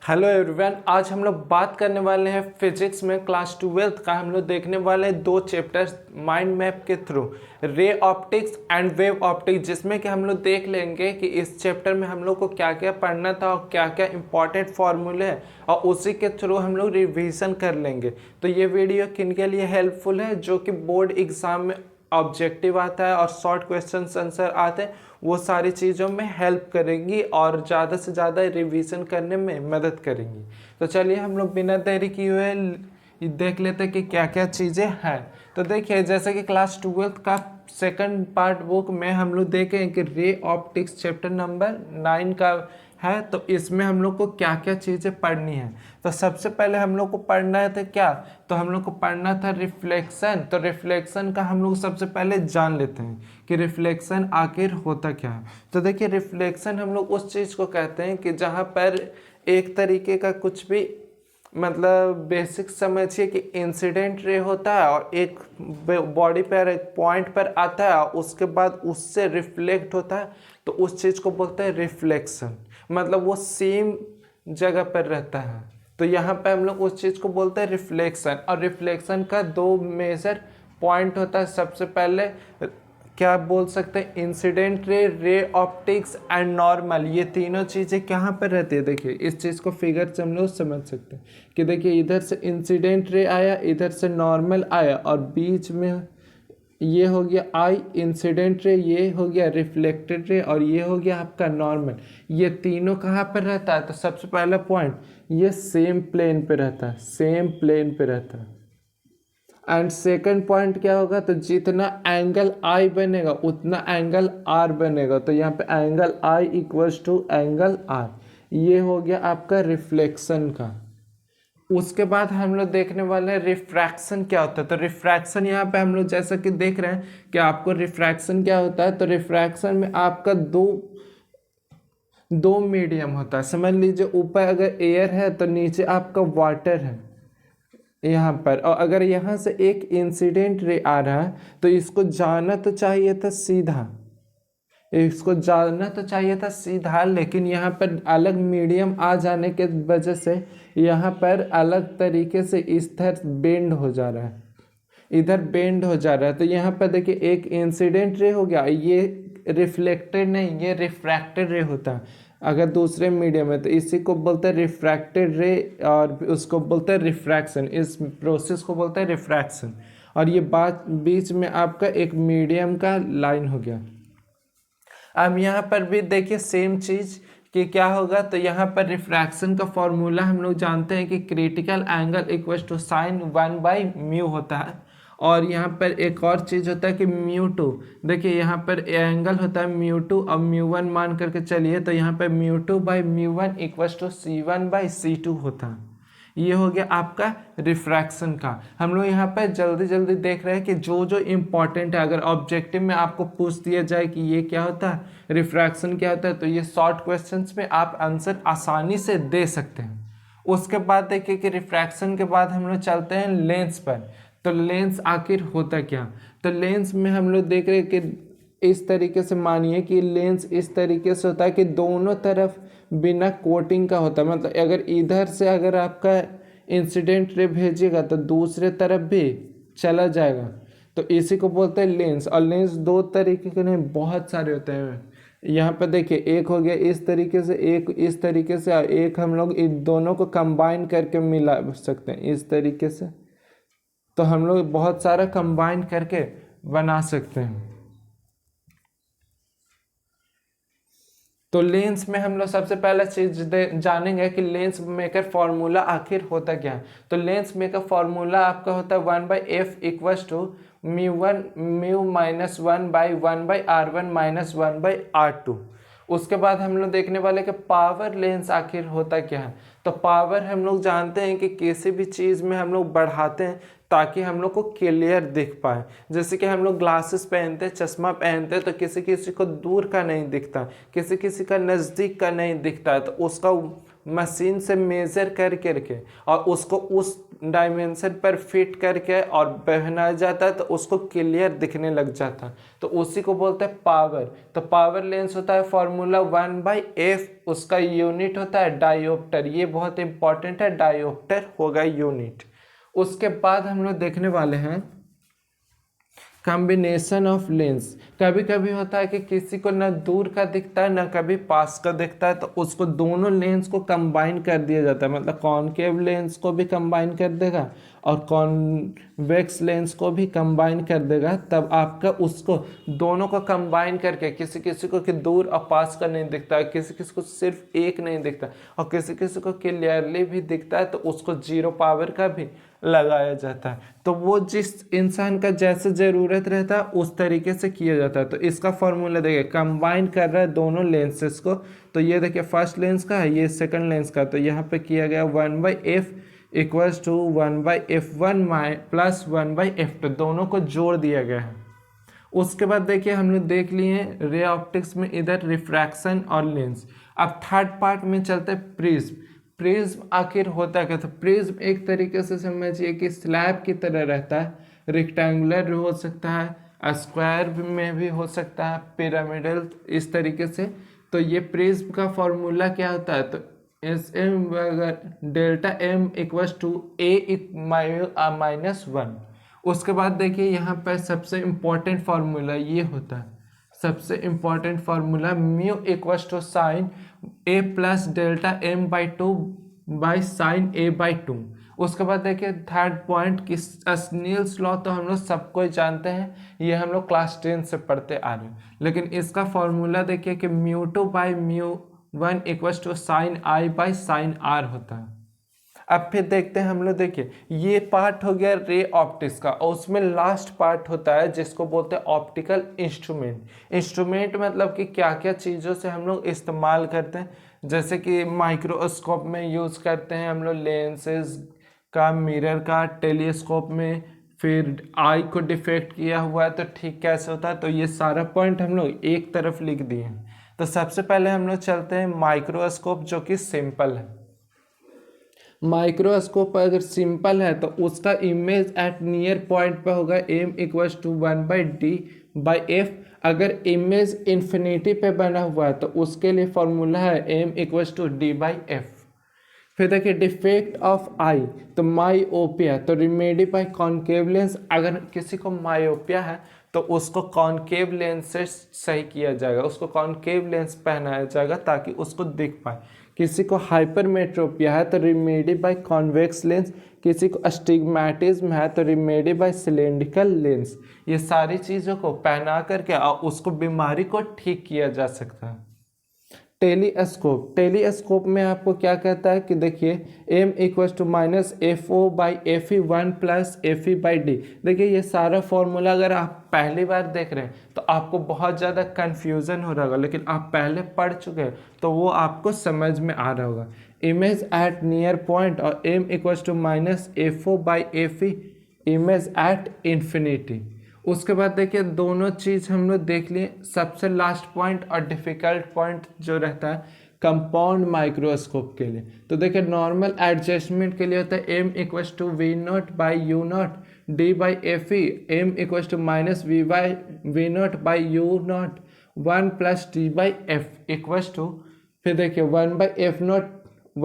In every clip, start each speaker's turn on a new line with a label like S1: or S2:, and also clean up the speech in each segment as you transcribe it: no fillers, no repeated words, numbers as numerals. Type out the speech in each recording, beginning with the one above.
S1: Hello everyone, आज हम लोग बात करने वाले हैं फिजिक्स में क्लास 12th का। हम लोग देखने वाले हैं दो चैप्टर्स माइंड मैप के through, ray optics and wave optics, जिसमें कि हम लोग देख लेंगे कि इस चैप्टर में हम लोग को क्या क्या पढ़ना था और क्या क्या इंपॉर्टेंट फार्मूले हैं, और उसी के थ्रू हम लोग रिवीजन कर लेंगे। तो ये वीडियो किन के लिए हेल्पफुल है? जो कि बोर्ड एग्जाम में ऑब्जेक्टिव आता है और शॉर्ट क्वेश्चन आंसर आते हैं, वो सारी चीज़ों में हेल्प करेंगी और ज़्यादा से ज़्यादा रिवीजन करने में मदद करेंगी। तो चलिए हम लोग बिना देरी किए हुए देख लेते हैं कि क्या क्या चीज़ें हैं। तो देखिए, जैसे कि क्लास 12th का सेकंड पार्ट बुक में हम लोग देखें कि रे ऑप्टिक्स चैप्टर नंबर 9 का है, तो इसमें हम लोग को क्या क्या चीज़ें पढ़नी है। तो सबसे पहले हम लोग को पढ़ना था क्या? तो हम लोग को पढ़ना था रिफ्लेक्शन। तो रिफ्लेक्शन का हम लोग सबसे पहले जान लेते हैं कि रिफ्लेक्शन आखिर होता क्या है। तो देखिए, रिफ्लेक्शन हम लोग उस चीज़ को कहते हैं कि जहाँ पर एक तरीके का कुछ भी, मतलब बेसिक समझिए कि इंसिडेंट रे होता है और एक बॉडी पर एक पॉइंट पर आता है और उसके बाद उससे रिफ्लेक्ट होता है, तो उस चीज़ को बोलते हैं रिफ्लेक्शन। मतलब वो सेम जगह पर रहता है, तो यहाँ पे हम लोग उस चीज़ को बोलते हैं रिफ्लेक्शन। और रिफ्लेक्शन का दो मेजर पॉइंट होता है। सबसे पहले क्या बोल सकते हैं, incident ray, ray optics and normal. ये तीनों चीज़ें कहाँ पर रहती है? देखिए, इस चीज़ को फिगर से हम लोग समझ सकते हैं कि देखिए, इधर से इंसिडेंट रे आया, इधर से नॉर्मल आया, और बीच में ये हो गया आई इंसिडेंट रे, ये हो गया रिफ्लेक्टेड रे, और ये हो गया आपका नॉर्मल। ये तीनों कहाँ पर रहता है? तो सबसे पहला पॉइंट, ये सेम प्लेन पे रहता है, सेम प्लेन पे रहता है। एंड सेकंड पॉइंट क्या होगा? तो जितना एंगल आई बनेगा उतना एंगल आर बनेगा। तो यहाँ पे angle I equals to angle R. ये हो गया आपका रिफ्लेक्शन का। उसके बाद हम लोग देखने वाले हैं रिफ्रैक्शन क्या होता है। तो रिफ्रैक्शन यहाँ पे हम लोग जैसा कि देख रहे हैं कि आपको रिफ्रैक्शन क्या होता है। तो रिफ्रैक्शन में आपका दो दो मीडियम होता है। समझ लीजिए, ऊपर अगर एयर है तो नीचे आपका वाटर है यहाँ पर, और अगर यहाँ से एक इंसिडेंट रे आ रहा है तो इसको जाना तो चाहिए था सीधा, इसको जाना तो चाहिए था सीधा, लेकिन यहाँ पर अलग मीडियम आ जाने के वजह से यहाँ पर अलग तरीके से इस तरह बेंड हो जा रहा है, इधर बेंड हो जा रहा है। तो यहाँ पर देखिए, एक इंसिडेंट रे हो गया, ये रिफ्लेक्टेड नहीं, ये रिफ्रैक्टेड रे होता है अगर दूसरे मीडियम है। तो इसी को बोलते हैं रिफ्रैक्टेड रे, और उसको बोलते हैं रिफ्रैक्शन। इस प्रोसेस को बोलते हैं रिफ्रैक्शन। और ये बात बीच में आपका एक मीडियम का लाइन हो गया। अब यहाँ पर भी देखिए सेम चीज़ कि क्या होगा। तो यहाँ पर रिफ्रैक्शन का फॉर्मूला हम लोग जानते हैं कि critical angle equal to sine 1/μ होता है। और यहाँ पर एक और चीज़ होता है कि μ2। देखिए, यहाँ पर एंगल होता है μ2 और μ1 मान करके चलिए, तो यहाँ पर μ2/μ1 इक्वल टू c1/c2 होता है। ये हो गया आपका रिफ्रैक्शन का। हम लोग यहाँ पर जल्दी जल्दी देख रहे हैं कि जो जो इम्पोर्टेंट है, अगर ऑब्जेक्टिव में आपको पूछ दिया जाए कि ये क्या होता है, रिफ्रैक्शन क्या होता है, तो ये शॉर्ट क्वेश्चंस में आप आंसर आसानी से दे सकते हैं। उसके बाद देखिए कि रिफ्रैक्शन के बाद हम लोग चलते हैं लेंस पर। तो लेंस आखिर होता क्या? तो लेंस में हम लोग देख रहे हैं कि इस तरीके से, मानिए कि लेंस इस तरीके से होता है कि दोनों तरफ बिना कोटिंग का होता है। मतलब अगर इधर से अगर आपका इंसिडेंट रे भेजिएगा तो दूसरे तरफ भी चला जाएगा। तो इसी को बोलते हैं लेंस। और लेंस दो तरीके के नहीं, बहुत सारे होते हैं। यहाँ पर देखिए, एक हो गया इस तरीके से, एक इस तरीके से, और एक हम लोग इन दोनों को कंबाइन करके मिला सकते हैं इस तरीके से। तो हम लोग बहुत सारा कंबाइन करके बना सकते हैं। तो लेंस में हम लोग सबसे पहला चीज जानेंगे कि लेंस मेकर फॉर्मूला आखिर होता क्या है। तो लेंस मेकर फॉर्मूला आपका होता है 1/f equals to μ1 μ-1/1/r1 -1/r2। उसके बाद हम लोग देखने वाले कि पावर लेंस आखिर होता क्या है। तो पावर हम लोग जानते हैं कि किसी भी चीज़ में हम लोग बढ़ाते हैं ताकि हम लोग को क्लियर दिख पाए। जैसे कि हम लोग ग्लासेस पहनते हैं, चश्मा पहनते हैं, तो किसी किसी को दूर का नहीं दिखता, किसी किसी का नज़दीक का नहीं दिखता है, तो उसका मशीन से मेज़र कर करके और उसको उस डायमेंशन पर फिट करके और पहनाया जाता है तो उसको क्लियर दिखने लग जाता है, तो उसी को बोलते हैं पावर। तो पावर लेंस होता है फॉर्मूला 1/f, उसका यूनिट होता है डायोप्टर। ये बहुत इंपॉर्टेंट है, डायोप्टर होगा यूनिट। उसके बाद हम लोग देखने वाले हैं कॉम्बिनेशन ऑफ लेंस। कभी कभी होता है कि किसी को ना दूर का दिखता है ना कभी पास का दिखता है, तो उसको दोनों लेंस को कंबाइन कर दिया जाता है, मतलब कॉनकेव लेंस को भी कंबाइन कर देगा और कॉन्वेक्स लेंस को भी कंबाइन कर देगा। तब आपका उसको दोनों को कंबाइन करके, किसी किसी को कि दूर और पास का नहीं दिखता है, किसी किसी को सिर्फ एक नहीं दिखता और किसी किसी को क्लियरली भी दिखता है, तो उसको जीरो पावर का भी लगाया जाता है। तो वो जिस इंसान का जैसे ज़रूरत रहता है उस तरीके से किया जाता है। तो इसका फॉर्मूला देखिए, कंबाइन कर रहा है दोनों लेंसेज को। तो ये देखिए फर्स्ट लेंस का है, ये सेकंड लेंस का, तो यहाँ पे किया गया 1/f equals to 1/f1 plus 1/f2, दोनों को जोड़ दिया गया है। उसके बाद देखिए हम लोग देख लिए रे ऑप्टिक्स में इधर रिफ्रैक्शन और लेंस। अब थर्ड पार्ट में चलते हैं प्रिज्म। प्रिज्म आखिर होता क्या? तो प्रिज्म एक तरीके से समझिए कि स्लैब की तरह रहता है, रेक्टेंगुलर हो सकता है, स्क्वायर में भी हो सकता है, पिरामिडल, इस तरीके से। तो ये प्रिज्म का फॉर्मूला क्या होता है? तो SM delta M equals to A-1। उसके बाद देखिए यहाँ पर सबसे इम्पोर्टेंट फार्मूला ये होता है, सबसे important formula mu equals to sine A plus delta M by 2 by sine A by 2। उसके बाद देखिए थर्ड पॉइंट कि स्नेल्स लॉ तो हम लोग सबको ही जानते हैं, ये हम लोग क्लास 10 से पढ़ते आ रहे हैं, लेकिन इसका फॉर्मूला देखिए कि μ2 by μ1 equals to sine I by sine R होता है। अब फिर देखते हैं हम लोग, देखिए ये पार्ट हो गया रे ऑप्टिक्स का, और उसमें लास्ट पार्ट होता है जिसको बोलते हैं ऑप्टिकल इंस्ट्रूमेंट। इंस्ट्रूमेंट मतलब कि क्या क्या चीज़ों से हम लोग इस्तेमाल करते हैं, जैसे कि माइक्रोस्कोप में यूज़ करते हैं हम लोग लेंसेज का, मिरर का, टेलीस्कोप में, फिर आई को डिफेक्ट किया हुआ है तो ठीक कैसे होता है। तो ये सारा पॉइंट हम लोग एक तरफ लिख दिए हैं। तो सबसे पहले हम लोग चलते हैं माइक्रोस्कोप, जो कि सिंपल है। माइक्रोस्कोप अगर सिंपल है तो उसका इमेज एट नियर पॉइंट पे होगा M इक्वल्स टू 1/d/f। अगर इमेज इन्फिनिटी पे बना हुआ है तो उसके लिए फॉर्मूला है M इक्वल्स टू d/f। फिर देखिए डिफेक्ट ऑफ आई, तो माइओपिया, तो रिमेडी बाय कॉनकेव लेंस। अगर किसी को माइओपिया है तो उसको कॉनकेव लेंस से सही किया जाएगा, उसको कॉनकेव लेंस पहनाया जाएगा ताकि उसको दिख पाए। किसी को हाइपरमेट्रोपिया है तो रिमेडी बाय कॉन्वेक्स लेंस। किसी को अस्टिग्मैटिज्म है तो रिमेडी बाय सिलेंड्रिकल लेंस। ये सारी चीज़ों को पहना करके उसको बीमारी को ठीक किया जा सकता है। टेलीस्कोप, टेलीस्कोप में आपको क्या कहता है कि देखिए M equals to -FO/FE1 plus FE/D। देखिए ये सारा फॉर्मूला अगर आप पहली बार देख रहे हैं तो आपको बहुत ज़्यादा कन्फ्यूज़न हो रहा होगा, लेकिन आप पहले पढ़ चुके हैं तो वो आपको समझ में आ रहा होगा। इमेज एट नियर पॉइंट और M equals to -FO/FE image at infinity. उसके बाद देखिए दोनों चीज़ हम लोग देख लिए। सबसे लास्ट पॉइंट और डिफ़िकल्ट पॉइंट जो रहता है कंपाउंड माइक्रोस्कोप के लिए, तो देखिए नॉर्मल एडजस्टमेंट के लिए होता है M equals to V0/U0 d/FE, M equals to -V0/U0 1 plus d/F equals to, फिर देखिए 1/F0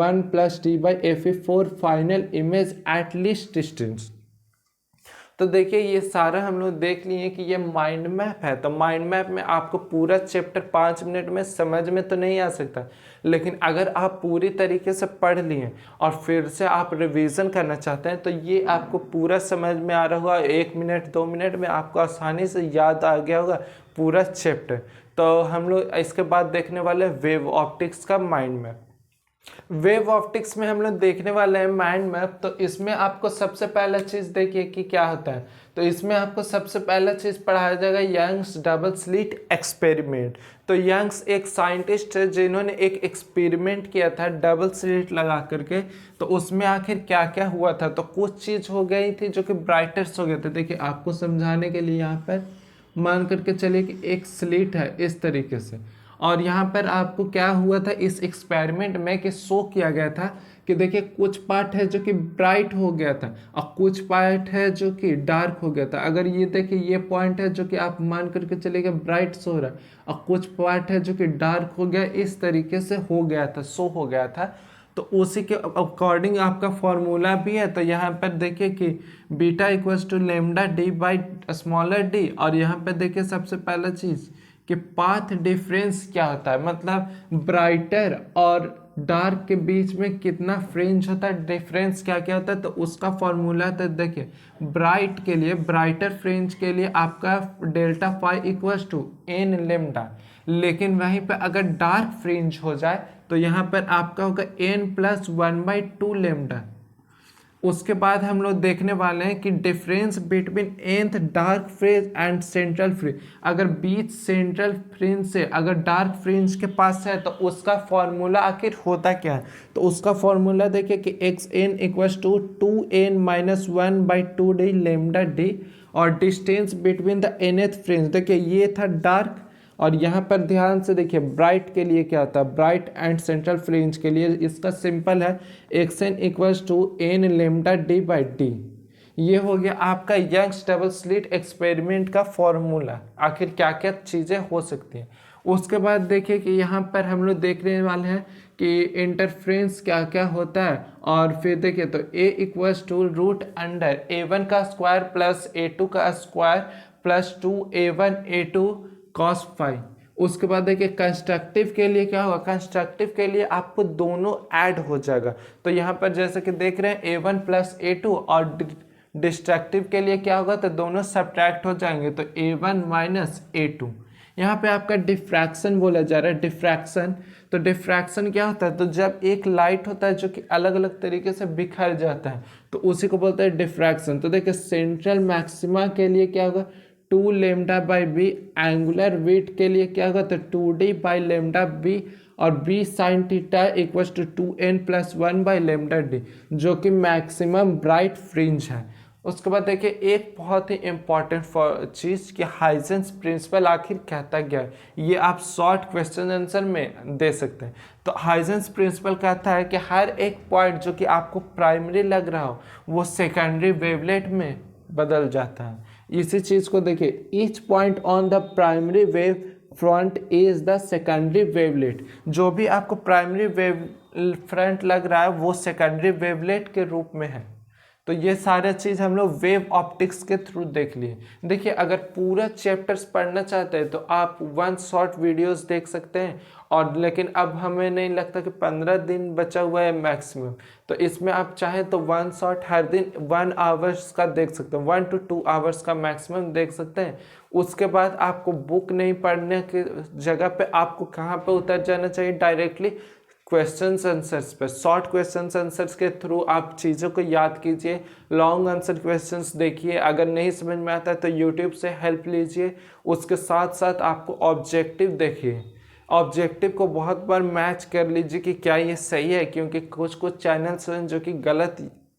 S1: 1 plus d/FE for final image at least distance. तो देखिए ये सारा हम लोग देख लिए कि ये माइंड मैप है। तो माइंड मैप में आपको पूरा चैप्टर 5 मिनट में समझ में तो नहीं आ सकता, लेकिन अगर आप पूरी तरीके से पढ़ लिए और फिर से आप रिवीजन करना चाहते हैं तो ये आपको पूरा समझ में आ रहा होगा। 1 मिनट 2 मिनट में आपको आसानी से याद आ गया होगा पूरा चैप्टर। तो हम लोग इसके बाद देखने वाले वेव ऑप्टिक्स का माइंड मैप। वेव ऑप्टिक्स में हम लोग देखने वाले हैं माइंड मैप। तो इसमें आपको सबसे पहला चीज़ देखिए कि क्या होता है। तो इसमें आपको सबसे पहला चीज़ पढ़ाया जाएगा यंग्स डबल स्लिट एक्सपेरिमेंट। तो यंग्स एक साइंटिस्ट है जिन्होंने एक एक्सपेरिमेंट किया था डबल स्लिट लगा करके। तो उसमें आखिर क्या क्या हुआ था, तो कुछ चीज़ हो गई थी जो कि ब्राइटर्स हो गए थे। देखिए आपको समझाने के लिए यहाँ पर मान करके चलिए कि एक स्लिट है इस तरीके से, और यहाँ पर आपको क्या हुआ था इस एक्सपेरिमेंट में कि शो किया गया था कि देखिए कुछ पार्ट है जो कि ब्राइट हो गया था और कुछ पार्ट है जो कि डार्क हो गया था। अगर ये देखिए ये पॉइंट है जो कि आप मान करके चलेगा ब्राइट शो रहा है और कुछ पार्ट है जो कि डार्क हो गया, इस तरीके से हो गया था, शो हो गया था। तो उसी के अकॉर्डिंग आपका फॉर्मूला भी है। तो यहाँ पर देखिए कि beta equals to lambda D by smaller D, और यहाँ पर देखिए सबसे पहला चीज़ कि पाथ डिफरेंस क्या होता है, मतलब ब्राइटर और डार्क के बीच में कितना फ्रिंज होता है, डिफरेंस क्या क्या होता है। तो उसका फॉर्मूला तो देखिए ब्राइट के लिए, ब्राइटर फ्रिंज के लिए आपका delta phi equals to N lambda, लेकिन वहीं पे अगर डार्क फ्रिंज हो जाए तो यहाँ पर आपका होगा एन प्लस 1/2 लेमडा। उसके बाद हम लोग देखने वाले हैं कि difference between nth dark fringe and central fringe. अगर बीच सेंट्रल फ्रिंज से अगर डार्क फ्रिंज के पास है तो उसका फॉर्मूला आखिर होता क्या है। तो उसका फॉर्मूला देखिए कि X N equals to 2n-1/2 D lambda D, और distance between the nth fringe, देखिए ये था डार्क, और यहाँ पर ध्यान से देखिए ब्राइट के लिए क्या होता है, ब्राइट एंड सेंट्रल फ्रिंज के लिए इसका सिंपल है X N equals to N lambda D by D. ये हो गया आपका यंग्स डबल स्लिट एक्सपेरिमेंट का फॉर्मूला, आखिर क्या क्या चीज़ें हो सकती हैं। उसके बाद देखिए कि यहाँ पर हम लोग देखने वाले हैं कि इंटरफ्रेंस क्या क्या होता है, और फिर देखिए तो a equals to root under a1 का स्क्वायर प्लस a2 का square plus 2a1 a2 cos phi. उसके बाद देखिए कंस्ट्रक्टिव के लिए क्या होगा, कंस्ट्रक्टिव के लिए आपको दोनों ऐड हो जाएगा। तो यहाँ पर जैसे कि देख रहे हैं a1 प्लस a2, और डिस्ट्रक्टिव के लिए क्या होगा तो दोनों सब्ट्रैक्ट हो जाएंगे, तो a1 माइनस a2। यहाँ पे आपका डिफ्रैक्शन बोला जा रहा है, डिफ्रैक्शन। तो डिफ्रैक्शन क्या होता है, तो जब एक लाइट होता है जो कि अलग अलग तरीके से बिखर जाता है तो उसी को बोलते हैं डिफ्रैक्शन। तो देखिए सेंट्रल मैक्सिमा के लिए क्या होगा 2 lambda by B, angular width के लिए क्या होगा तो 2d बाई लेमडा बी, और B sine theta equals to 2n plus 1 by lambda D, जो कि मैक्सिमम ब्राइट फ्रिंज है। उसके बाद देखिए एक बहुत ही इंपॉर्टेंट चीज़ कि हाइजेंस प्रिंसिपल आखिर कहता क्या है, ये आप शॉर्ट क्वेश्चन आंसर में दे सकते हैं। तो हाइजेंस प्रिंसिपल कहता है कि हर एक पॉइंट जो कि आपको प्राइमरी लग रहा हो वो सेकेंडरी वेवलेट में बदल जाता है। इसी चीज़ को देखिए each point on the primary wave front is the secondary wavelet, जो भी आपको प्राइमरी वेव फ्रंट लग रहा है वो सेकेंडरी वेवलेट के रूप में है। तो ये सारा चीज़ हम लोग वेव ऑप्टिक्स के थ्रू देख लिए। देखिए अगर पूरा चैप्टर्स पढ़ना चाहते हैं तो आप 1 शॉर्ट वीडियोस देख सकते हैं, और लेकिन अब हमें नहीं लगता कि 15 दिन बचा हुआ है मैक्सिमम, तो इसमें आप चाहें तो 1 शॉर्ट हर दिन 1 आवर्स का देख सकते हैं, 1 to 2 आवर्स का मैक्सिमम देख सकते हैं। उसके बाद आपको बुक नहीं पढ़ने की जगह पे आपको कहाँ पे उतर जाना चाहिए, डायरेक्टली क्वेश्चंस आंसर्स पे, शॉर्ट क्वेश्चंस आंसर्स के थ्रू आप चीज़ों को याद कीजिए। लॉन्ग आंसर क्वेश्चंस देखिए, अगर नहीं समझ में आता है तो यूट्यूब से हेल्प लीजिए। उसके साथ साथ आपको ऑब्जेक्टिव देखिए, ऑब्जेक्टिव को बहुत बार मैच कर लीजिए कि क्या ये सही है, क्योंकि कुछ कुछ चैनल्स हैं जो कि गलत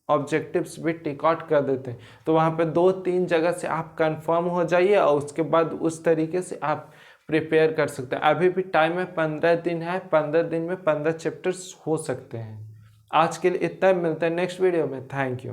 S1: ऑब्जेक्टिव्स भी टिक आउट कर देते हैं। तो वहाँ पे 2-3 जगह से आप कंफर्म हो जाइए और उसके बाद उस तरीके से आप प्रिपेयर कर सकते हैं। अभी भी टाइम है, 15 दिन है, 15 दिन में 15 चैप्टर्स हो सकते हैं। आज के लिए इतना, मिलते हैं नेक्स्ट वीडियो में। Thank you.